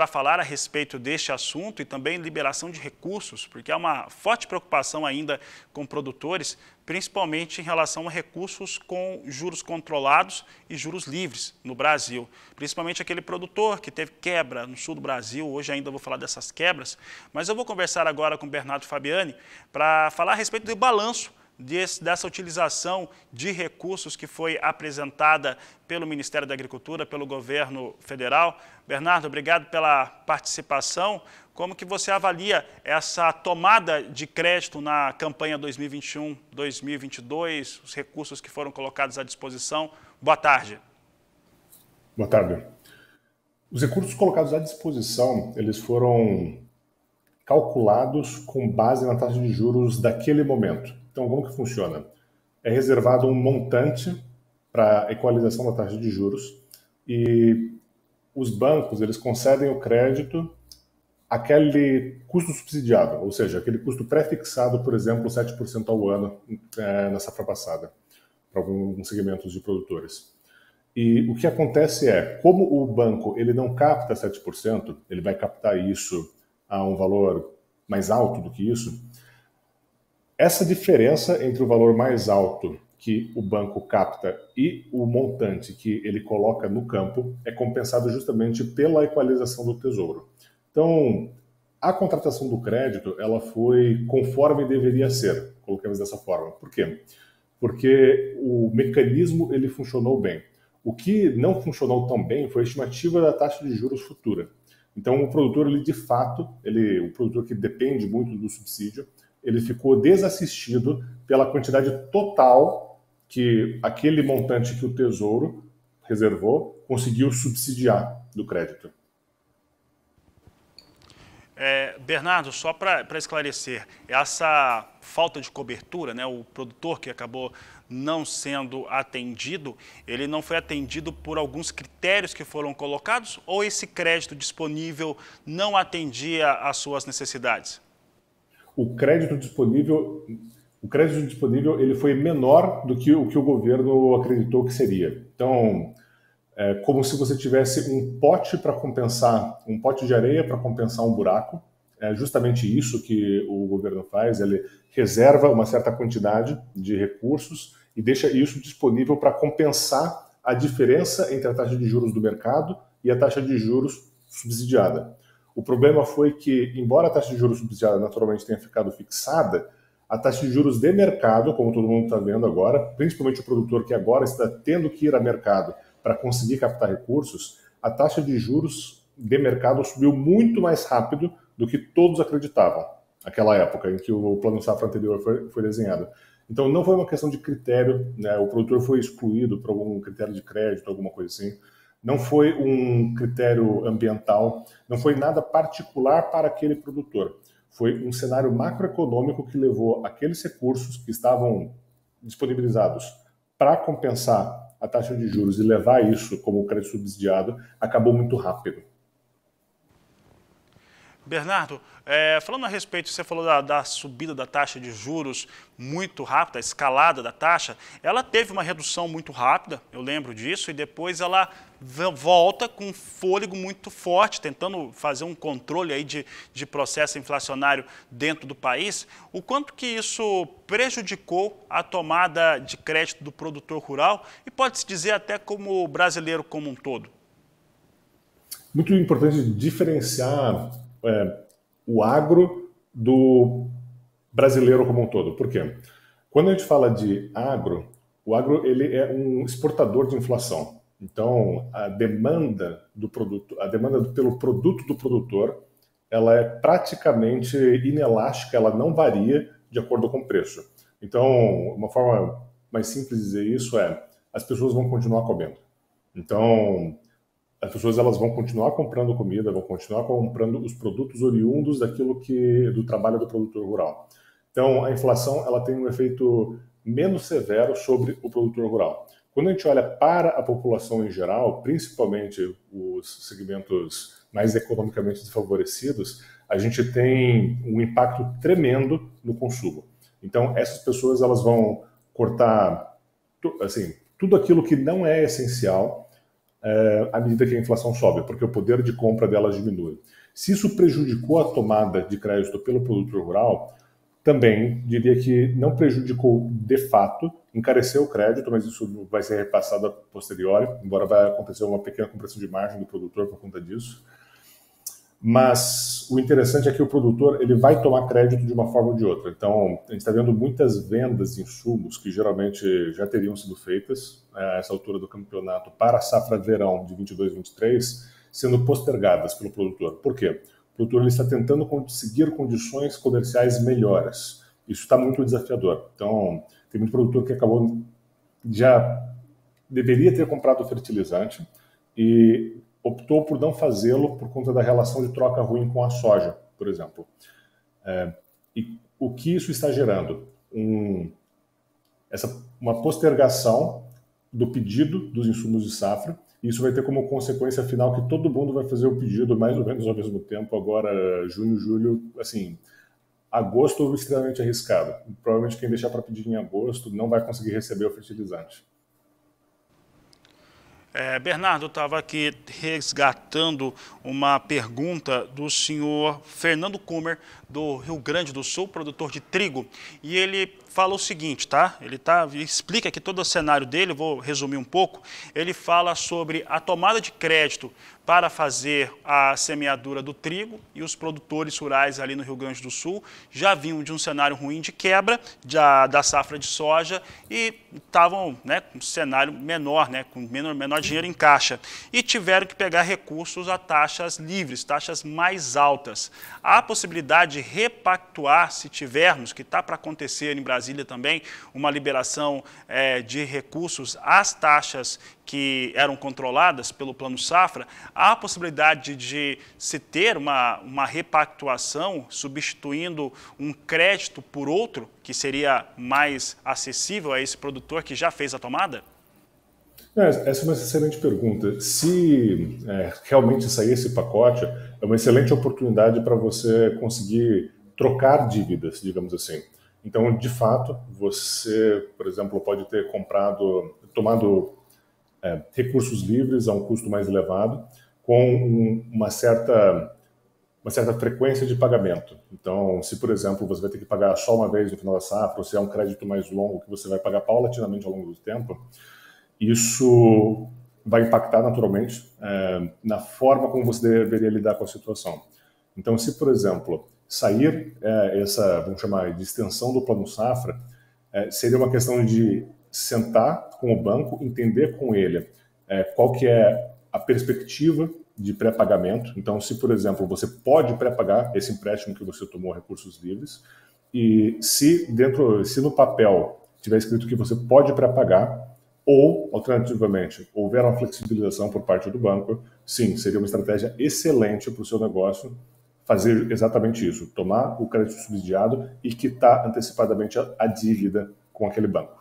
para falar a respeito deste assunto e também liberação de recursos, porque há uma forte preocupação ainda com produtores, principalmente em relação a recursos com juros controlados e juros livres no Brasil. Principalmente aquele produtor que teve quebra no sul do Brasil, hoje ainda vou falar dessas quebras, mas eu vou conversar agora com o Bernardo Fabiani para falar a respeito do balanço dessa utilização de recursos que foi apresentada pelo Ministério da Agricultura, pelo governo federal. Bernardo, obrigado pela participação. Como que você avalia essa tomada de crédito na campanha 2021-2022, os recursos que foram colocados à disposição? Boa tarde. Boa tarde. Os recursos colocados à disposição, eles foram calculados com base na taxa de juros daquele momento. Então, como que funciona? É reservado um montante para a equalização da taxa de juros e os bancos, eles concedem o crédito àquele custo subsidiado, ou seja, aquele custo pré-fixado, por exemplo, 7% ao ano na safra passada, para alguns segmentos de produtores. E o que acontece é, como o banco ele não capta 7%, ele vai captar isso a um valor mais alto do que isso, essa diferença entre o valor mais alto que o banco capta e o montante que ele coloca no campo é compensado justamente pela equalização do tesouro. Então, a contratação do crédito, ela foi conforme deveria ser, colocamos dessa forma. Por quê? Porque o mecanismo ele funcionou bem. O que não funcionou tão bem foi a estimativa da taxa de juros futura. Então, o produtor, ele de fato, o produtor que depende muito do subsídio, ele ficou desassistido pela quantidade total que aquele montante que o Tesouro reservou conseguiu subsidiar do crédito. Bernardo, só para esclarecer, essa falta de cobertura, né, o produtor que acabou não sendo atendido, ele não foi atendido por alguns critérios que foram colocados ou esse crédito disponível não atendia às suas necessidades? O crédito disponível ele foi menor do que o governo acreditou que seria. Então, é como se você tivesse um pote para compensar, um pote de areia para compensar um buraco. É justamente isso que o governo faz, ele reserva uma certa quantidade de recursos e deixa isso disponível para compensar a diferença entre a taxa de juros do mercado e a taxa de juros subsidiada. O problema foi que, embora a taxa de juros subsidiada naturalmente tenha ficado fixada, a taxa de juros de mercado, como todo mundo está vendo agora, principalmente o produtor que agora está tendo que ir ao mercado para conseguir captar recursos, a taxa de juros de mercado subiu muito mais rápido do que todos acreditavam naquela época em que o plano safra anterior foi desenhado. Então não foi uma questão de critério, né? O produtor foi excluído por algum critério de crédito, alguma coisa assim. Não foi um critério ambiental, não foi nada particular para aquele produtor. Foi um cenário macroeconômico que levou aqueles recursos que estavam disponibilizados para compensar a taxa de juros e levar isso como crédito subsidiado, acabou muito rápido. Bernardo, falando a respeito, você falou da subida da taxa de juros muito rápida, a escalada da taxa, ela teve uma redução muito rápida, eu lembro disso, e depois ela volta com um fôlego muito forte, tentando fazer um controle aí de processo inflacionário dentro do país. O quanto que isso prejudicou a tomada de crédito do produtor rural e pode-se dizer até como brasileiro como um todo? Muito importante diferenciar o agro do brasileiro como um todo. Por quê? Quando a gente fala de agro, o agro ele é um exportador de inflação. Então, a demanda pelo produto do produtor, ela é praticamente inelástica, ela não varia de acordo com o preço. Então, uma forma mais simples de dizer isso é, as pessoas vão continuar comendo. Então, as pessoas elas vão continuar comprando comida, vão continuar comprando os produtos oriundos do trabalho do produtor rural. Então, a inflação ela tem um efeito menos severo sobre o produtor rural. Quando a gente olha para a população em geral, principalmente os segmentos mais economicamente desfavorecidos, a gente tem um impacto tremendo no consumo. Então, essas pessoas elas vão cortar assim, tudo aquilo que não é essencial. à medida que a inflação sobe, porque o poder de compra delas diminui. Se isso prejudicou a tomada de crédito pelo produtor rural, também diria que não prejudicou de fato, encareceu o crédito, mas isso vai ser repassado a posteriori, embora vai acontecer uma pequena compressão de margem do produtor por conta disso. Mas o interessante é que o produtor ele vai tomar crédito de uma forma ou de outra. Então, a gente está vendo muitas vendas de insumos que geralmente já teriam sido feitas a essa altura do campeonato para a safra verão de 22-23, sendo postergadas pelo produtor. Por quê? O produtor ele está tentando conseguir condições comerciais melhores. Isso está muito desafiador. Então, tem muito produtor que acabou já deveria ter comprado o fertilizante e optou por não fazê-lo por conta da relação de troca ruim com a soja, por exemplo. E o que isso está gerando? Uma postergação do pedido dos insumos de safra. Isso vai ter como consequência final que todo mundo vai fazer o pedido mais ou menos ao mesmo tempo, agora junho, julho, assim, agosto extremamente arriscado. Provavelmente quem deixar para pedir em agosto não vai conseguir receber o fertilizante. Bernardo, eu estava aqui resgatando uma pergunta do senhor Fernando Kummer, do Rio Grande do Sul, produtor de trigo, e ele fala o seguinte, tá? Ele explica aqui todo o cenário dele, vou resumir um pouco. Ele fala sobre a tomada de crédito para fazer a semeadura do trigo, e os produtores rurais ali no Rio Grande do Sul já vinham de um cenário ruim de quebra da safra de soja e estavam, né, com um cenário menor, né, com menor dinheiro em caixa, e tiveram que pegar recursos a taxas livres, taxas mais altas. Há a possibilidade de repactuar, se tivermos, que está para acontecer em Brasília também, uma liberação de recursos às taxas que eram controladas pelo Plano Safra, há a possibilidade de se ter uma repactuação substituindo um crédito por outro, que seria mais acessível a esse produtor que já fez a tomada? Essa é uma excelente pergunta. Se realmente sair esse pacote, é uma excelente oportunidade para você conseguir trocar dívidas, digamos assim. Então, de fato, você, por exemplo, pode ter tomado recursos livres a um custo mais elevado, com uma certa frequência de pagamento. Então, se, por exemplo, você vai ter que pagar só uma vez no final da safra, ou se é um crédito mais longo que você vai pagar paulatinamente ao longo do tempo, isso vai impactar naturalmente na forma como você deveria lidar com a situação. Então, se, por exemplo, sair vamos chamar de extensão do Plano Safra, seria uma questão de sentar com o banco, entender com ele qual que é a perspectiva de pré-pagamento. Então, se, por exemplo, você pode pré-pagar esse empréstimo que você tomou recursos livres, e se no papel tiver escrito que você pode pré-pagar, ou, alternativamente, houver uma flexibilização por parte do banco, sim, seria uma estratégia excelente para o seu negócio fazer exatamente isso, tomar o crédito subsidiado e quitar antecipadamente a dívida com aquele banco.